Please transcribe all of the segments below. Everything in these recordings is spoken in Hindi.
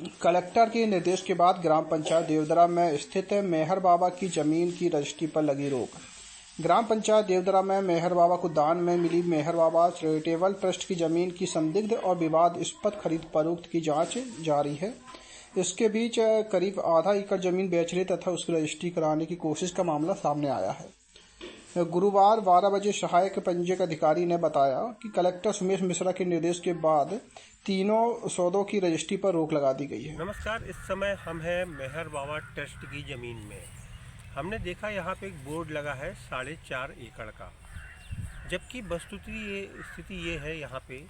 कलेक्टर के निर्देश के बाद ग्राम पंचायत देवदरा में स्थित मेहर बाबा की जमीन की रजिस्ट्री पर लगी रोक। ग्राम पंचायत देवदरा में मेहर बाबा को दान में मिली मेहर बाबा चैरिटेबल ट्रस्ट की जमीन की संदिग्ध और विवादास्पद खरीद फरोख्त की जांच जारी है। इसके बीच करीब आधा एकड़ जमीन बेचने तथा उसकी रजिस्ट्री कराने की कोशिश का मामला सामने आया है। गुरुवार 12 बजे सहायक पंजीयक अधिकारी ने बताया कि कलेक्टर सुमेश मिश्रा के निर्देश के बाद तीनों सौदों की रजिस्ट्री पर रोक लगा दी गई है। नमस्कार, इस समय हम हैं मेहर बाबा ट्रस्ट की ज़मीन में। हमने देखा यहाँ पे एक बोर्ड लगा है 4.5 एकड़ का, जबकि स्थिति ये है यहाँ पे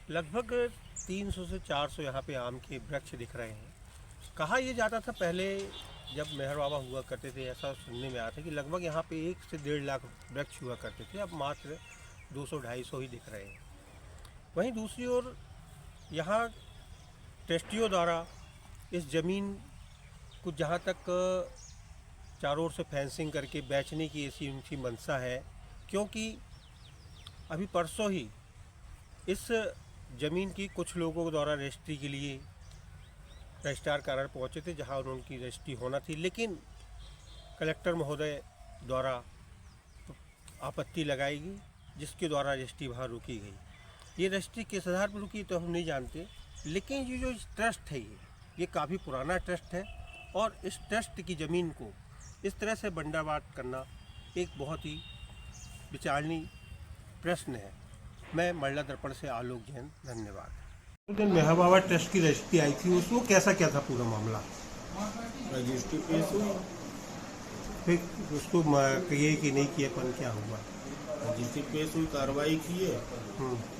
लगभग 300 से 400 यहाँ पे आम के वृक्ष दिख रहे हैं। कहा यह जाता था पहले जब मेहर बाबा हुआ करते थे, ऐसा सुनने में आया था कि लगभग यहाँ पे 1 से 1.5 लाख वृक्ष हुआ करते थे, अब मात्र 200-250 ही दिख रहे हैं। वहीं दूसरी ओर यहाँ ट्रस्टियों द्वारा इस ज़मीन को जहाँ तक चारों ओर से फेंसिंग करके बेचने की ऐसी उनकी मंशा है, क्योंकि अभी परसों ही इस ज़मीन की कुछ लोगों द्वारा रजिस्ट्री के लिए रजिस्ट्रार कार्यालय पहुँचे थे, जहाँ उनकी रजिस्ट्री होना थी, लेकिन कलेक्टर महोदय द्वारा आपत्ति लगाई गई, जिसके द्वारा रजिस्ट्री वहाँ रोकी गई। ये रजिस्ट्री किस आधार पर रुकी तो हम नहीं जानते, लेकिन ये जो ट्रस्ट है ये काफ़ी पुराना ट्रस्ट है और इस ट्रस्ट की ज़मीन को इस तरह से बंटावाट करना एक बहुत ही विचारणीय प्रश्न है। मैं महिला दर्पण से आलोक जैन, धन्यवाद। दिन मेहर बाबा ट्रस्ट की रजिस्ट्री आई थी, उसमें कैसा क्या था पूरा मामला? रजिस्ट्री पेश हुई, फिर उसको ये कि नहीं किया, पर क्या हुआ? रजिस्ट्री पेश हुई, कार्रवाई की है।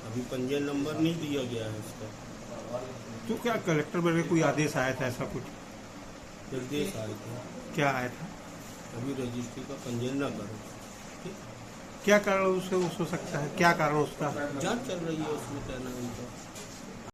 अभी पंजीयन नंबर नहीं दिया गया है इसका। तो क्या कलेक्टर मेरे कोई आदेश आया था, ऐसा कुछ निर्देश आए थे? क्या आया था? अभी रजिस्ट्री का पंजीयन न करो। क्या कारण उससे हो सकता है, क्या कारण उसका? जांच चल रही है, उसमें क्या नाम है।